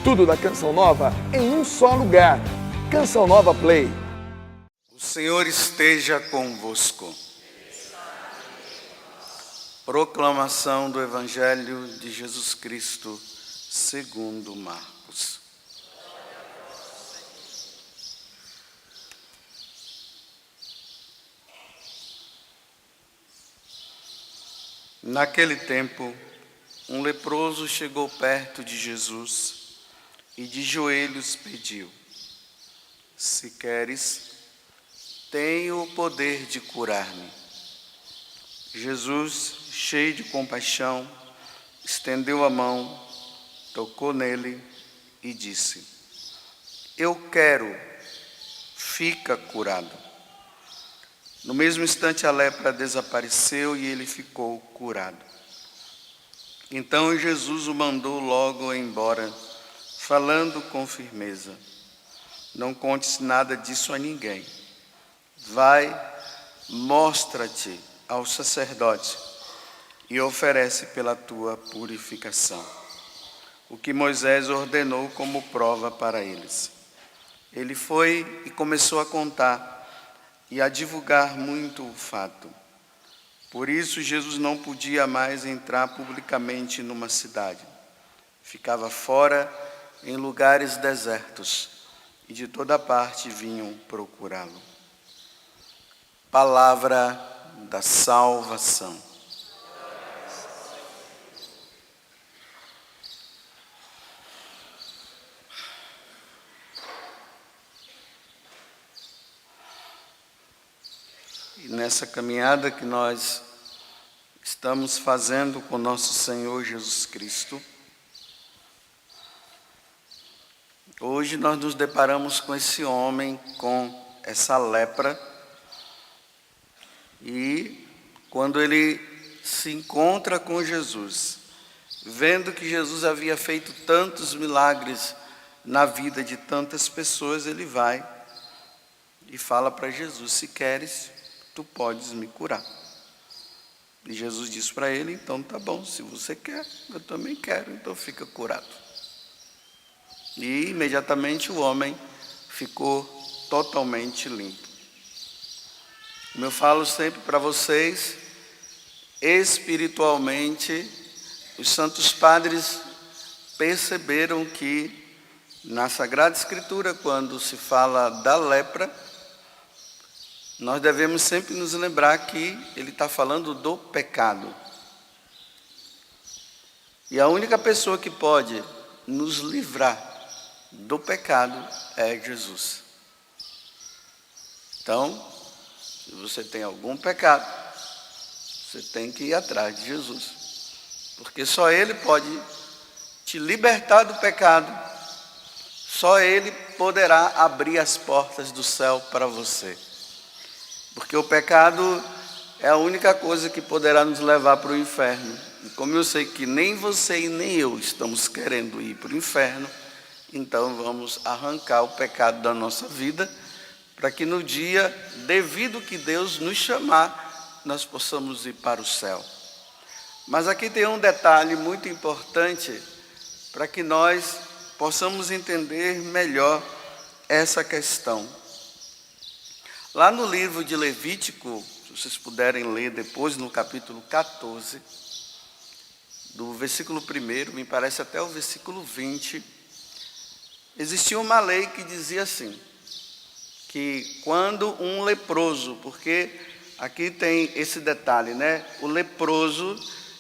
tudo da Canção Nova em um só lugar. Canção Nova Play. O Senhor esteja convosco. Proclamação do Evangelho de Jesus Cristo, segundo Marcos. Naquele tempo, um leproso chegou perto de Jesus e de joelhos pediu: Se queres, tenho o poder de curar-me. Jesus, cheio de compaixão, estendeu a mão, tocou nele e disse: Eu quero, fica curado. No mesmo instante a lepra desapareceu e ele ficou curado. Então Jesus o mandou logo embora, falando com firmeza: Não contes nada disso a ninguém. Vai, mostra-te ao sacerdote e oferece pela tua purificação o que Moisés ordenou como prova para eles. Ele foi e começou a contar e a divulgar muito o fato. Por isso Jesus não podia mais entrar publicamente numa cidade. Ficava fora em lugares desertos e de toda parte vinham procurá-lo. Palavra da salvação. E nessa caminhada que nós estamos fazendo com nosso Senhor Jesus Cristo, hoje nós nos deparamos com esse homem, com essa lepra, e quando ele se encontra com Jesus, vendo que Jesus havia feito tantos milagres na vida de tantas pessoas, ele vai e fala para Jesus: Se queres, tu podes me curar. E Jesus disse para ele: Então tá bom, se você quer, eu também quero, então fica curado. E imediatamente o homem ficou totalmente limpo. Como eu falo sempre para vocês, espiritualmente, os santos padres perceberam que na Sagrada Escritura, quando se fala da lepra, nós devemos sempre nos lembrar que ele está falando do pecado. E a única pessoa que pode nos livrar do pecado é Jesus. Então, se você tem algum pecado, você tem que ir atrás de Jesus. Porque só Ele pode te libertar do pecado. Só Ele poderá abrir as portas do céu para você. Porque o pecado é a única coisa que poderá nos levar para o inferno. E como eu sei que nem você e nem eu estamos querendo ir para o inferno, então vamos arrancar o pecado da nossa vida, para que no dia devido que Deus nos chamar, nós possamos ir para o céu. Mas aqui tem um detalhe muito importante, para que nós possamos entender melhor essa questão. Lá no livro de Levítico, se vocês puderem ler depois, no capítulo 14, do versículo 1, me parece até o versículo 20, existia uma lei que dizia assim, que quando um leproso, porque aqui tem esse detalhe, né? O leproso,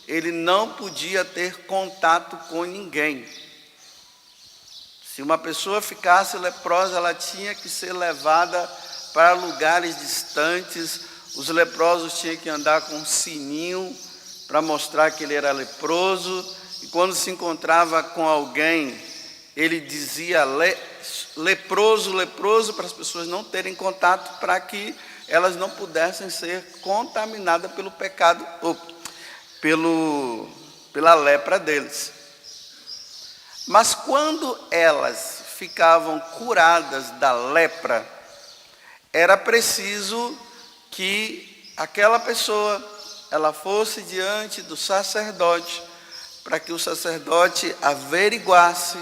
ele não podia ter contato com ninguém. Se uma pessoa ficasse leprosa, ela tinha que ser levada para lugares distantes. Os leprosos tinham que andar com um sininho para mostrar que ele era leproso. E quando se encontrava com alguém, ele dizia leproso, leproso, para as pessoas não terem contato, para que elas não pudessem ser contaminadas pelo pecado, ou pela lepra deles. Mas quando elas ficavam curadas da lepra, era preciso que aquela pessoa, ela fosse diante do sacerdote, para que o sacerdote averiguasse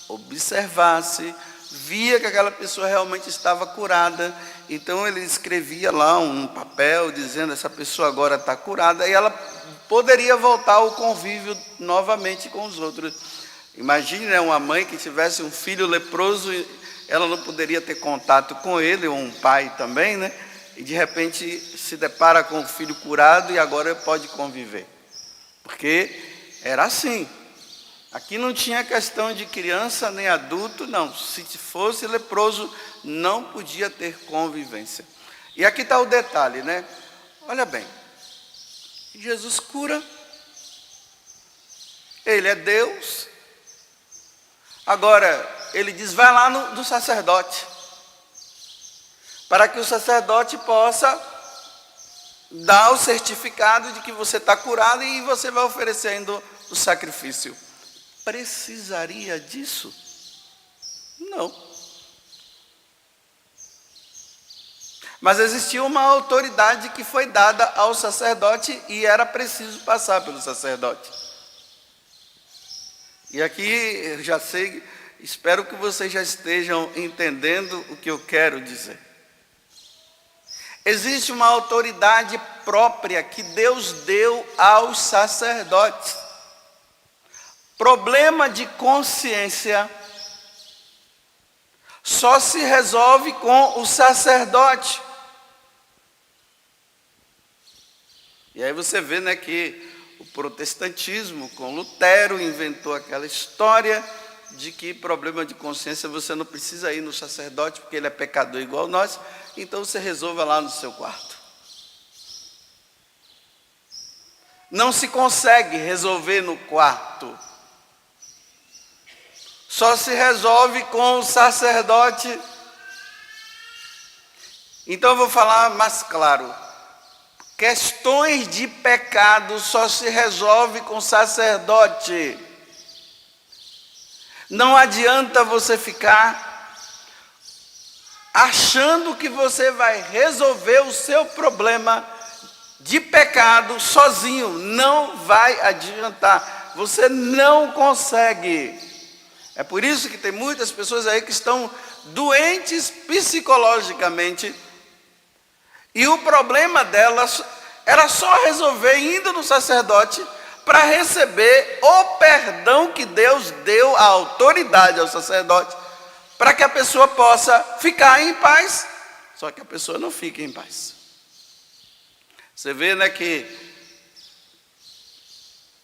observasse, via que aquela pessoa realmente estava curada. Então ele escrevia lá um papel dizendo: essa pessoa agora está curada, e ela poderia voltar ao convívio novamente com os outros. Imagine, né, uma mãe que tivesse um filho leproso, ela não poderia ter contato com ele, ou um pai também, né? E de repente se depara com o filho curado e agora pode conviver. Porque era assim. Aqui não tinha questão de criança nem adulto, não. Se fosse leproso, não podia ter convivência. E aqui está o detalhe, né? Olha bem, Jesus cura, Ele é Deus. Agora, Ele diz: vai lá do sacerdote, para que o sacerdote possa dar o certificado de que você está curado e você vai oferecer ainda o sacrifício. Precisaria disso? Não. Mas existia uma autoridade que foi dada ao sacerdote e era preciso passar pelo sacerdote. E aqui eu já sei, espero que vocês já estejam entendendo o que eu quero dizer. Existe uma autoridade própria que Deus deu aos sacerdotes. Problema de consciência só se resolve com o sacerdote. E aí você vê, né, que o protestantismo com Lutero inventou aquela história de que problema de consciência você não precisa ir no sacerdote porque ele é pecador igual nós, então você resolva lá no seu quarto. Não se consegue resolver no quarto. Só se resolve com o sacerdote. Então eu vou falar mais claro. Questões de pecado só se resolve com o sacerdote. Não adianta você ficar achando que você vai resolver o seu problema de pecado sozinho. Não vai adiantar. Você não consegue. É por isso que tem muitas pessoas aí que estão doentes psicologicamente. E o problema delas era só resolver indo no sacerdote para receber o perdão que Deus deu, a autoridade ao sacerdote, para que a pessoa possa ficar em paz. Só que a pessoa não fica em paz. Você vê, né, que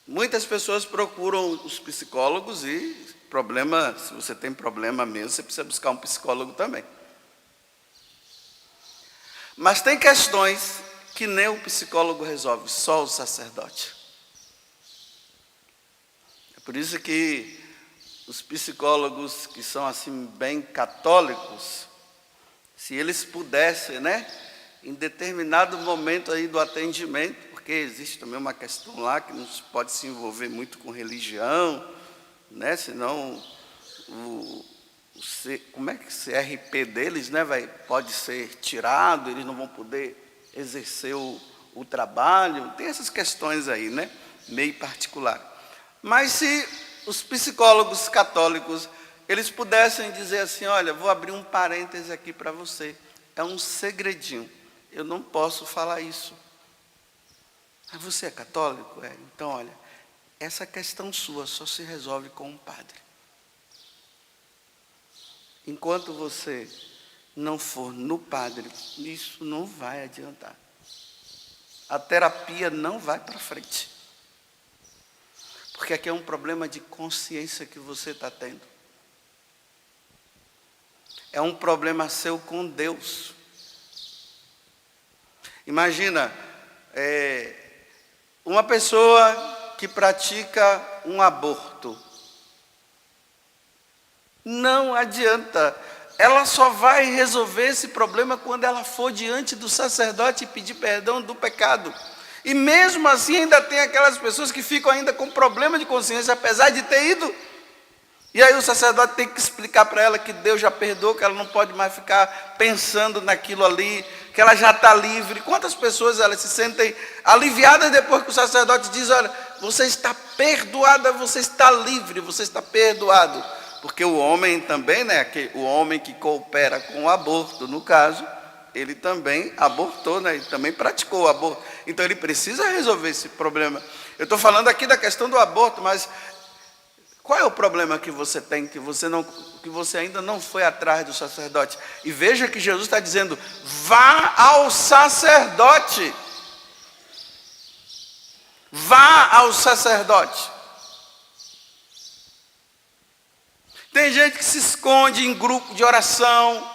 muitas pessoas procuram os psicólogos e se você tem problema mesmo, você precisa buscar um psicólogo também. Mas tem questões que nem o psicólogo resolve, só o sacerdote. É por isso que os psicólogos que são assim bem católicos, se eles pudessem, né, em determinado momento aí do atendimento, porque existe também uma questão lá que não pode se envolver muito com religião, né, senão como é que esse RP deles, né, pode ser tirado, eles não vão poder exercer o trabalho. Tem essas questões aí, né, meio particular. Mas se os psicólogos católicos, eles pudessem dizer assim: olha, vou abrir um parêntese aqui para você, é um segredinho, eu não posso falar isso. Você é católico? É. Então, olha, essa questão sua só se resolve com um padre. Enquanto você não for no padre, isso não vai adiantar. A terapia não vai para frente. Porque aqui é um problema de consciência que você está tendo. É um problema seu com Deus. Imagina, uma pessoa que pratica um aborto. Não adianta. Ela só vai resolver esse problema quando ela for diante do sacerdote e pedir perdão do pecado. E mesmo assim ainda tem aquelas pessoas que ficam ainda com problema de consciência, apesar de ter ido. E aí o sacerdote tem que explicar para ela que Deus já perdoou, que ela não pode mais ficar pensando naquilo ali, que ela já está livre. Quantas pessoas elas se sentem aliviadas depois que o sacerdote diz: olha, você está perdoada, você está livre, você está perdoado. Porque o homem também, né, o homem que coopera com o aborto, no caso, ele também abortou, né, ele também praticou o aborto. Então ele precisa resolver esse problema. Eu estou falando aqui da questão do aborto, mas qual é o problema que você tem, que você ainda não foi atrás do sacerdote? E veja que Jesus está dizendo, vá ao sacerdote. Vá ao sacerdote. Tem gente que se esconde em grupo de oração,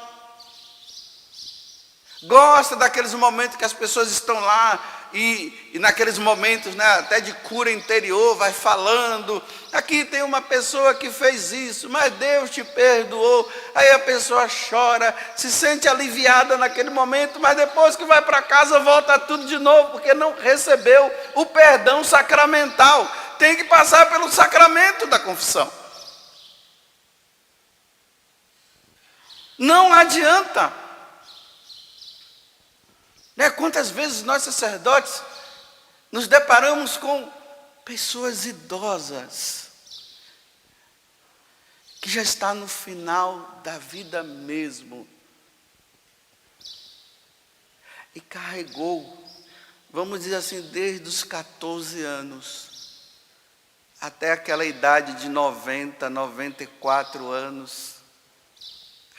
gosta daqueles momentos que as pessoas estão lá e naqueles momentos, né, até de cura interior, vai falando, aqui tem uma pessoa que fez isso, mas Deus te perdoou. Aí a pessoa chora, se sente aliviada naquele momento, mas depois que vai para casa volta tudo de novo, porque não recebeu o perdão sacramental. Tem que passar pelo sacramento da confissão. Não adianta. Né? Quantas vezes nós sacerdotes nos deparamos com pessoas idosas, que já está no final da vida mesmo, e carregou, vamos dizer assim, desde os 14 anos, até aquela idade de 90, 94 anos,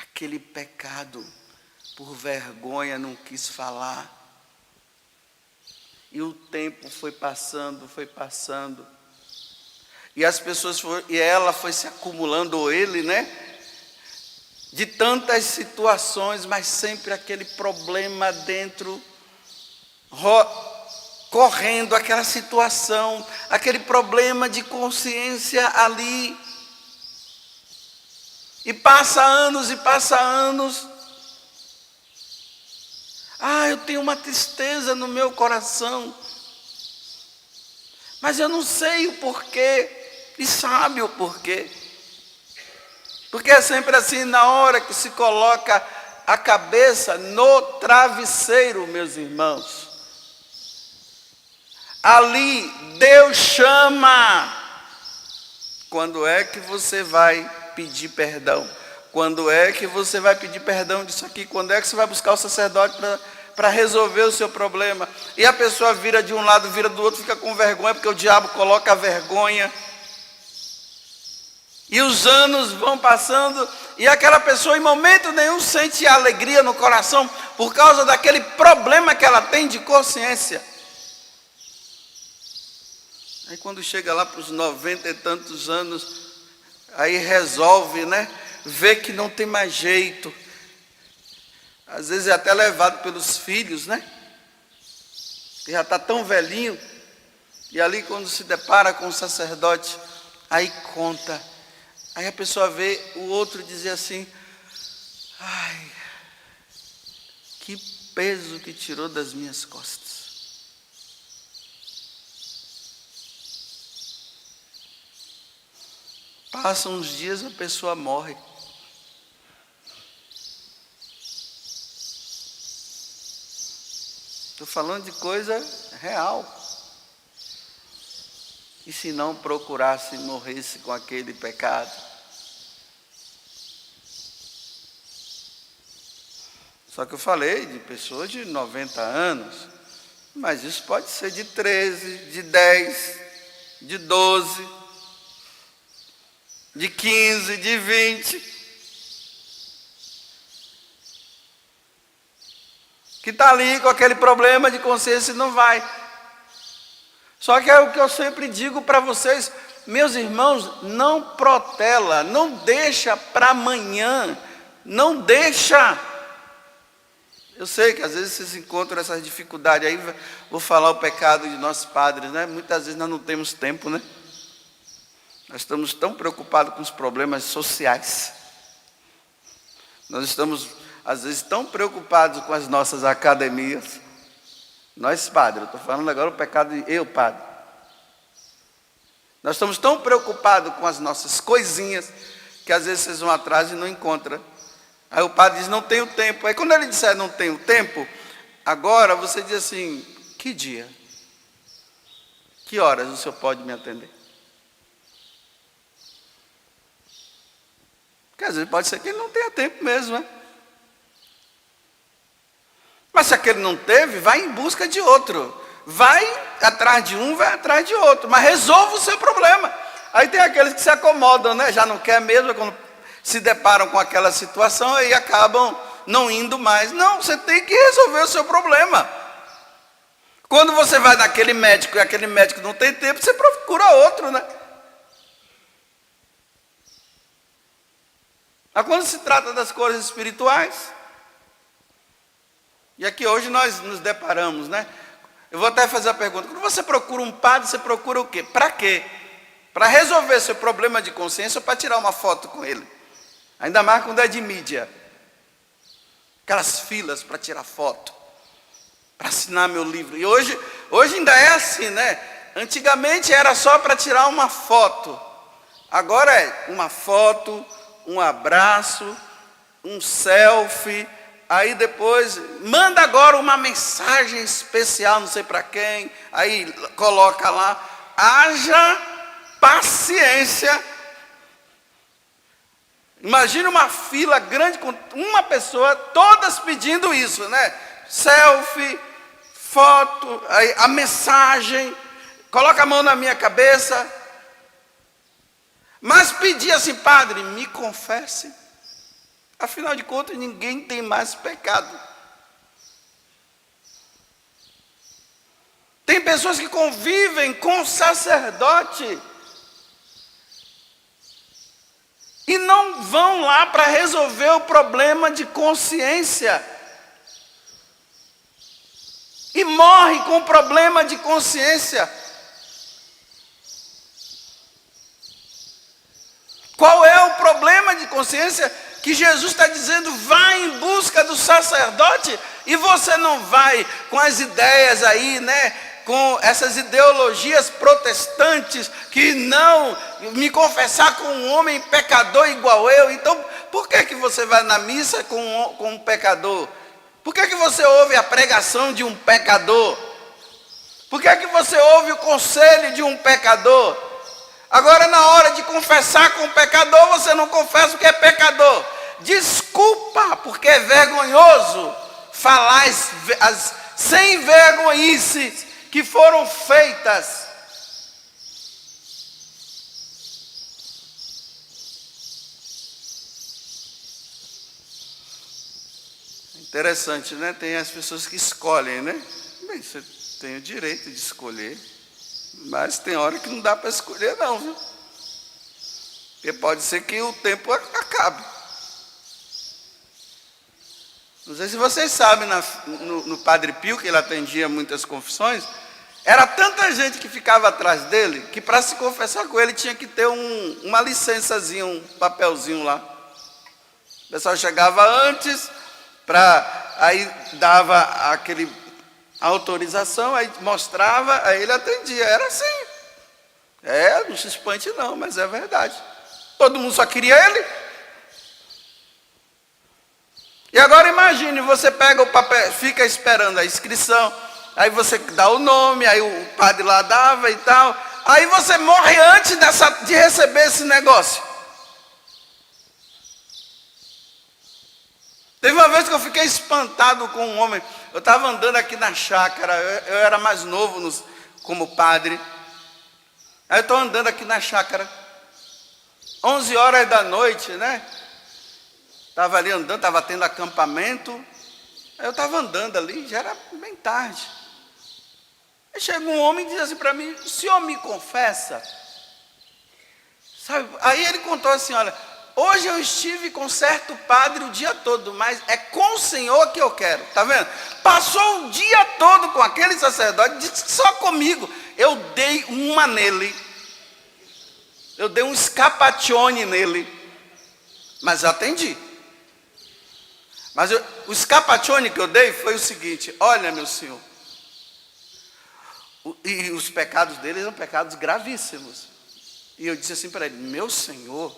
aquele pecado, por vergonha não quis falar. E o tempo foi passando, e as pessoas e ela foi se acumulando, ou ele, né? De tantas situações, mas sempre aquele problema dentro, correndo aquela situação, aquele problema de consciência ali. E passa anos e passa anos. Eu tenho uma tristeza no meu coração, mas eu não sei o porquê, e sabe o porquê. Porque é sempre assim, na hora que se coloca a cabeça no travesseiro, meus irmãos, ali Deus chama. Quando é que você vai pedir perdão? Quando é que você vai pedir perdão disso aqui? Quando é que você vai buscar o sacerdote para resolver o seu problema? E a pessoa vira de um lado, vira do outro, fica com vergonha, porque o diabo coloca a vergonha. E os anos vão passando, e aquela pessoa em momento nenhum sente alegria no coração, por causa daquele problema que ela tem de consciência. Aí quando chega lá para os 90 e tantos anos, aí resolve, né? Vê que não tem mais jeito. Às vezes é até levado pelos filhos, né? Que já está tão velhinho. E ali quando se depara com o sacerdote, aí conta. Aí a pessoa vê o outro dizer assim, ai, que peso que tirou das minhas costas. Passam uns dias, a pessoa morre. Estou falando de coisa real. E se não procurasse, morresse com aquele pecado? Só que eu falei de pessoas de 90 anos, mas isso pode ser de 13, de 10, de 12, de 15, de 20. Que está ali com aquele problema de consciência e não vai. Só que é o que eu sempre digo para vocês, meus irmãos, não protela, não deixa para amanhã, não deixa. Eu sei que às vezes vocês encontram essas dificuldades, aí vou falar o pecado de nossos padres, né? Muitas vezes nós não temos tempo, né? Nós estamos tão preocupados com os problemas sociais. Nós estamos, às vezes, tão preocupados com as nossas academias. Nós, padre, eu estou falando agora o pecado de eu, padre. Nós estamos tão preocupados com as nossas coisinhas, que às vezes vocês vão atrás e não encontram. Aí o padre diz, não tenho tempo. Aí quando ele disser não tenho tempo, agora você diz assim, que dia? Que horas o senhor pode me atender? Porque às vezes pode ser que ele não tenha tempo mesmo, né? Mas se aquele não teve, vai em busca de outro. Vai atrás de um, vai atrás de outro. Mas resolva o seu problema. Aí tem aqueles que se acomodam, né? Já não quer mesmo, quando se deparam com aquela situação e acabam não indo mais. Não, você tem que resolver o seu problema. Quando você vai naquele médico e aquele médico não tem tempo, você procura outro, né? Mas quando se trata das coisas espirituais, e aqui hoje nós nos deparamos, né? Eu vou até fazer a pergunta, quando você procura um padre, você procura o quê? Para quê? Para resolver seu problema de consciência ou para tirar uma foto com ele? Ainda mais quando é de mídia. Aquelas filas para tirar foto, para assinar meu livro. E hoje ainda é assim, né? Antigamente era só para tirar uma foto. Agora é uma foto, um abraço, um selfie. Aí depois, manda agora uma mensagem especial, não sei para quem. Aí coloca lá, haja paciência. Imagina uma fila grande com uma pessoa, todas pedindo isso, né? Selfie, foto, aí a mensagem, coloca a mão na minha cabeça. Mas pedir assim, padre, me confesse. Afinal de contas, ninguém tem mais pecado. Tem pessoas que convivem com o sacerdote e não vão lá para resolver o problema de consciência. E morre com problema de consciência. Qual é o problema de consciência? Que Jesus está dizendo, vai em busca do sacerdote, e você não vai com as ideias aí, né? Com essas ideologias protestantes, que não me confessar com um homem pecador igual eu. Então, por que você vai na missa com um pecador? Por que você ouve a pregação de um pecador? Por que você ouve o conselho de um pecador? Agora, na hora de confessar com o pecador, você não confessa o que é pecador. Desculpa, porque é vergonhoso falar as sem vergonhices que foram feitas. Interessante, né? Tem as pessoas que escolhem, né? Bem, você tem o direito de escolher, mas tem hora que não dá para escolher não, viu? Porque pode ser que o tempo acabe. Não sei se vocês sabem, no Padre Pio, que ele atendia muitas confissões, era tanta gente que ficava atrás dele, que para se confessar com ele tinha que ter uma licençazinha, um papelzinho lá. O pessoal chegava antes, aí dava aquele autorização, aí mostrava, aí ele atendia. Era assim. Não se espante não, mas é verdade. Todo mundo só queria ele. E agora imagine, você pega o papel, fica esperando a inscrição, aí você dá o nome, aí o padre lá dava e tal, aí você morre antes de receber esse negócio. Teve uma vez que eu fiquei espantado com um homem, eu estava andando aqui na chácara, eu era mais novo como padre, aí eu estou andando aqui na chácara, 11 horas da noite, né? Estava ali andando, estava tendo acampamento. Aí eu estava andando ali, já era bem tarde. Aí chega um homem e diz assim para mim, o senhor me confessa? Sabe? Aí ele contou assim, olha, hoje eu estive com certo padre o dia todo, mas é com o senhor que eu quero. Está vendo? Passou o dia todo com aquele sacerdote, disse que só comigo. Eu dei uma nele. Eu dei um scapaccione nele. Mas eu atendi. Mas o scapaccione que eu dei foi o seguinte, olha meu senhor, e os pecados dele eram pecados gravíssimos. E eu disse assim para ele, meu senhor,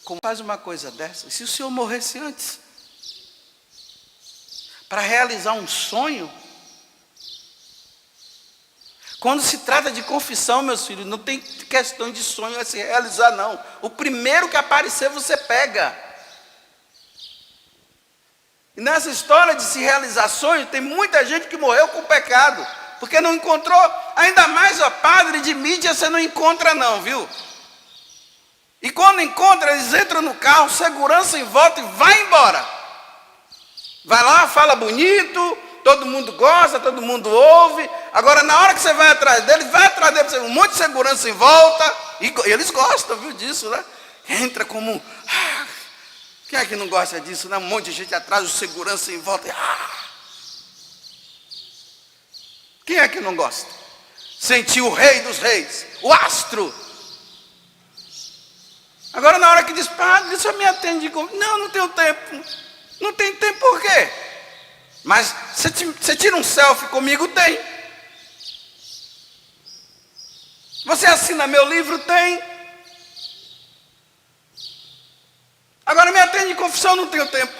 como faz uma coisa dessa? Se o senhor morresse antes, para realizar um sonho, Quando se trata de confissão, meus filhos, não tem questão de sonho a se realizar, não. O primeiro que aparecer, você pega. E nessa história de se realizar sonhos, tem muita gente que morreu com pecado, porque não encontrou, ainda mais, ó, padre de mídia, você não encontra não, viu? E quando encontra, eles entram no carro, segurança em volta e vai embora. Vai lá, fala bonito, todo mundo gosta, todo mundo ouve. Agora, na hora que você vai atrás deles, um monte de segurança em volta. E eles gostam, viu, disso, né? Entra como... quem é que não gosta disso, né? Um monte de gente atrás, o segurança em volta. Quem é que não gosta? Sentir o rei dos reis, o astro. Agora, na hora que diz, padre, só me atende com... Não tenho tempo. Não tem tempo por quê? Mas você tira um selfie comigo? Tem. Você assina meu livro? Tem. Agora me atende em confissão, não tenho tempo.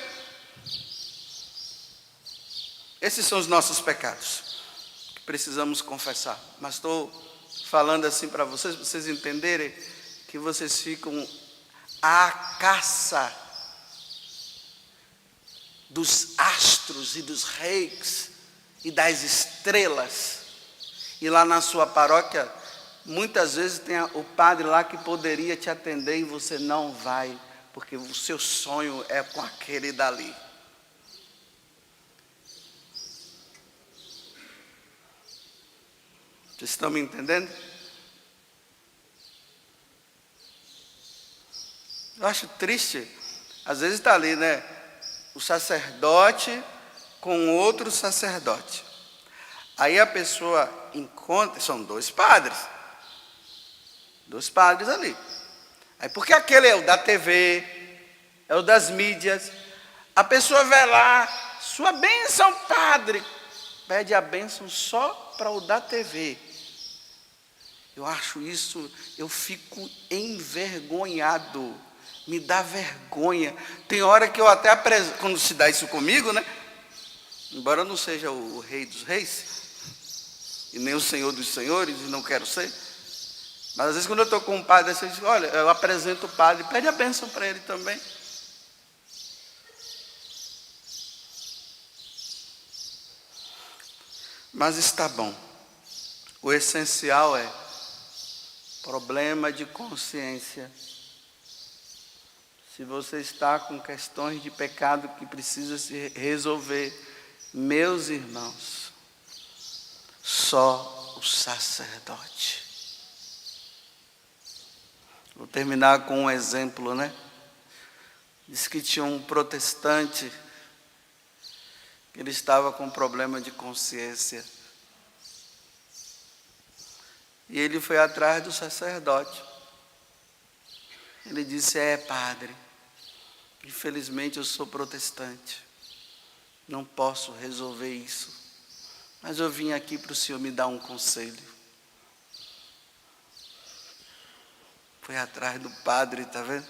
Esses são os nossos pecados, que precisamos confessar. Mas estou falando assim para vocês entenderem que vocês ficam à caça dos astros e dos reis e das estrelas. E lá na sua paróquia, muitas vezes tem o padre lá que poderia te atender e você não vai, porque o seu sonho é com aquele dali. Vocês estão me entendendo? Eu acho triste, às vezes está ali, né? O sacerdote com outro sacerdote. Aí a pessoa encontra, são dois padres ali. Aí porque aquele é o da TV, é o das mídias, a pessoa vai lá, sua bênção, padre, pede a bênção só para o da TV. Eu acho isso, eu fico envergonhado. Me dá vergonha. Tem hora que eu até apresento, quando se dá isso comigo, né? Embora eu não seja o rei dos reis, e nem o senhor dos senhores, e não quero ser. Mas às vezes quando eu estou com um padre, eu digo, olha, eu apresento o padre, pede a bênção para ele também. Mas está bom. O essencial é problema de consciência. Se você está com questões de pecado que precisa se resolver, meus irmãos, só o sacerdote. Vou terminar com um exemplo, né? Diz que tinha um protestante, que ele estava com problema de consciência. E ele foi atrás do sacerdote. Ele disse, padre, infelizmente eu sou protestante, não posso resolver isso, mas eu vim aqui para o senhor me dar um conselho. Foi atrás do padre, está vendo?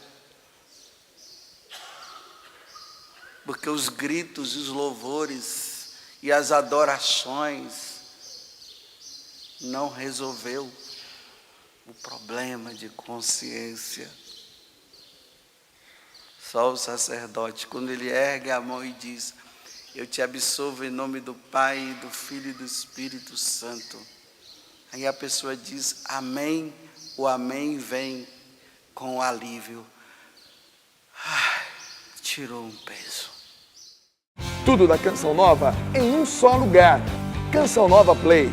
Porque os gritos e os louvores e as adorações não resolveu o problema de consciência. Só o sacerdote, quando ele ergue a mão e diz, eu te absolvo em nome do Pai, do Filho e do Espírito Santo. Aí a pessoa diz, amém, o amém vem com alívio. Tirou um peso. Tudo da Canção Nova em um só lugar. Canção Nova Play.